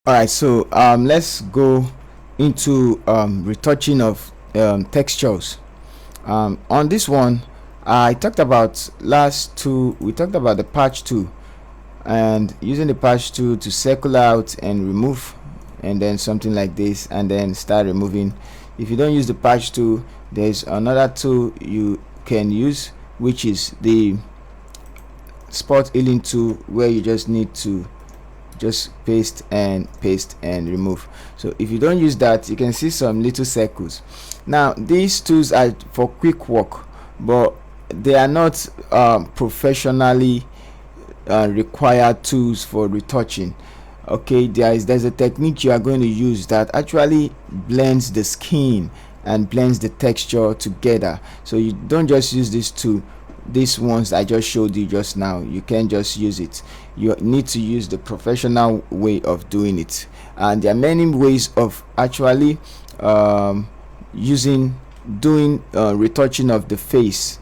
All right, so let's go into retouching of textures. On this one, I talked about last two. We talked about the patch tool and using the patch tool to circle out and remove, and then something like this, and then start removing. If you don't use the patch tool, there's another tool you can use, which is the spot healing tool, where you just need to just paste and remove. So if you don't use that, you can see some little circles. Now these tools are for quick work, but they are not professionally required tools for retouching. Okay, there's a technique you are going to use that actually blends the skin and blends the texture together. So you don't just use these ones I just showed you just now. You can't just use it. You need to use the professional way of doing it, and there are many ways of actually doing retouching of the face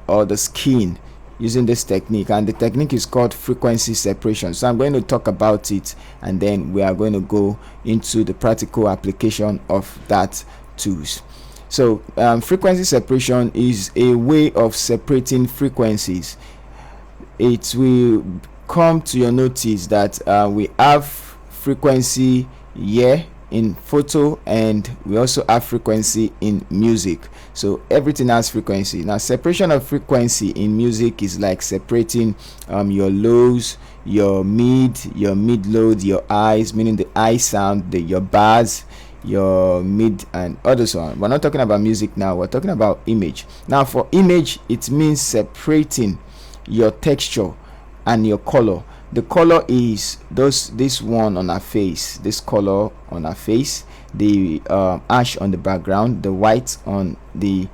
or the skin using this technique, and the technique is called frequency separation. So I'm going to talk about it, and then we are going to go into the practical application of that tools. So frequency separation is a way of separating frequencies. It will come to your notice that we have frequency here in photo, and we also have frequency in music. So everything has frequency. Now separation of frequency in music is like separating your lows, your mid load, your highs, meaning the high sound, your bars, your mid and others on. We're not talking about music now, we're talking about image. Now for image, it means separating your texture and your color. The color is this one on our face, this color on our face, the ash on the background, the white on the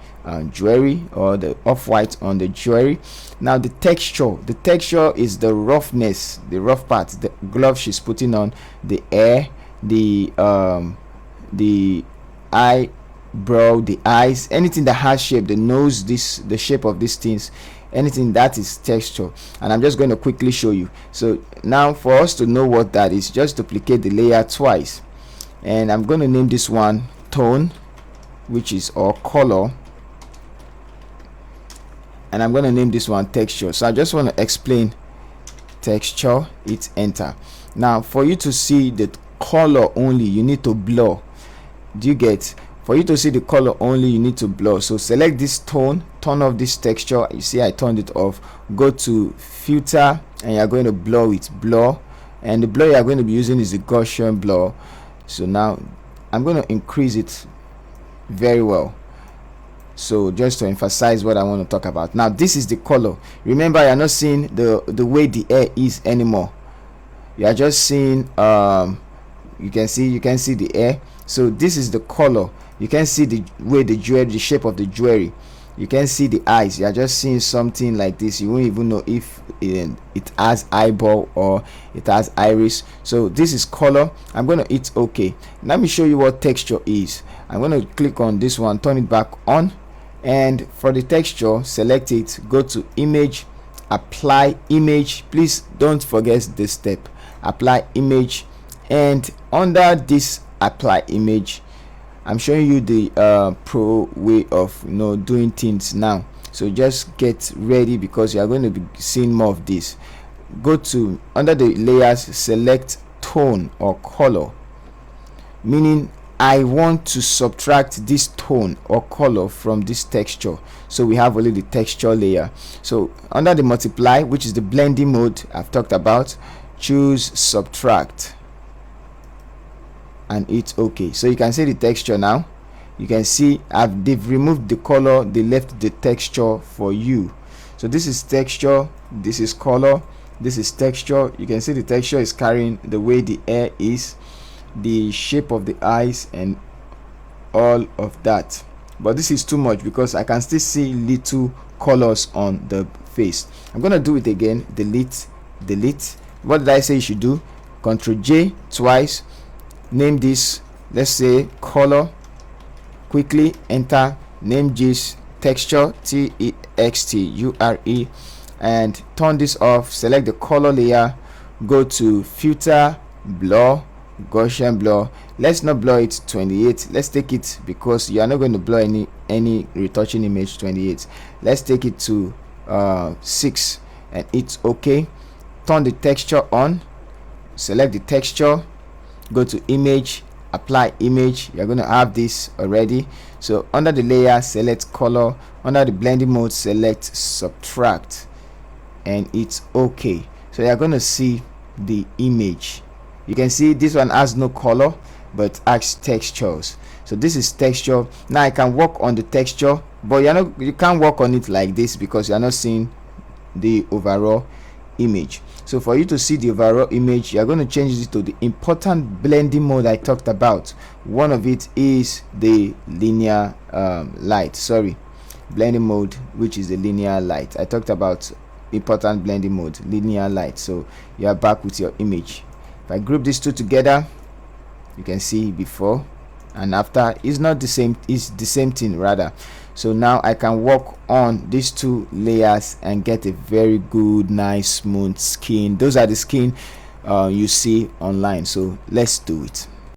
jewelry, or the off-white on the jewelry. Now the texture is the roughness, the rough part, the glove she's putting on, the hair, the eyebrow, the eyes, anything that has shape, the nose, the shape of these things, anything that is texture. And I'm just going to quickly show you. So now for us to know what that is, just duplicate the layer twice, and I'm going to name this one tone, which is or color, and I'm going to name this one texture. So I just want to explain texture, hit enter. Now for you to see the color only, you need to blur. Do you get? For you to see the color only, you need to blur. So select this tone, turn off this texture. You see I turned it off. Go to filter, and you're going to blur it, blur, and the blur you're going to be using is the Gaussian blur. So now I'm going to increase it very well, so just to emphasize what I want to talk about. Now this is the color. Remember, you're not seeing the way the hair is anymore. You are just seeing you can see the hair. So this is the color. You can see the way the jewelry, the shape of the jewelry. You can see the eyes. You are just seeing something like this. You won't even know if it has eyeball or it has iris. So this is color. I'm going to hit OK. Let me show you what texture is. I'm going to click on this one, turn it back on, and for the texture, select it, go to image, apply image. Please don't forget this step, apply image, and under this apply image, I'm showing you the pro way of doing things now. So just get ready, because you are going to be seeing more of this. Go to under the layers, select tone or color, meaning I want to subtract this tone or color from this texture. So we have only the texture layer. So under the multiply, which is the blending mode I've talked about, choose subtract and it's okay. So you can see the texture now. You can see they've removed the color, they left the texture for you. So this is texture, this is color, this is texture. You can see the texture is carrying the way the hair is, the shape of the eyes, and all of that. But this is too much, because I can still see little colors on the face. I'm gonna do it again. Delete. What did I say you should do? Ctrl J twice, name this, let's say color, quickly enter, name this texture, texture, and turn this off. Select the color layer, go to filter, blur, Gaussian blur. Let's not blur it 28. Let's take it, because you are not going to blur any retouching image 28. Let's take it to 6 and it's okay. Turn the texture on, select the texture, go to image, apply image. You're going to have this already. So under the layer, select color. Under the blending mode, select subtract, and it's okay. So you're going to see the image. You can see this one has no color but has textures. So this is texture. Now I can work on the texture, but you can't work on it like this because you're not seeing the overall image. So for you to see the overall image, you're going to change it to the important blending mode I talked about. One of it is the linear light, blending mode, which is the linear light. I talked about important blending mode, linear light. So you are back with your image. If I group these two together, you can see before and after. It's not the same, it's the same thing rather. So now I can work on these two layers and get a very good, nice, smooth skin. Those are the skin you see online. So let's do it.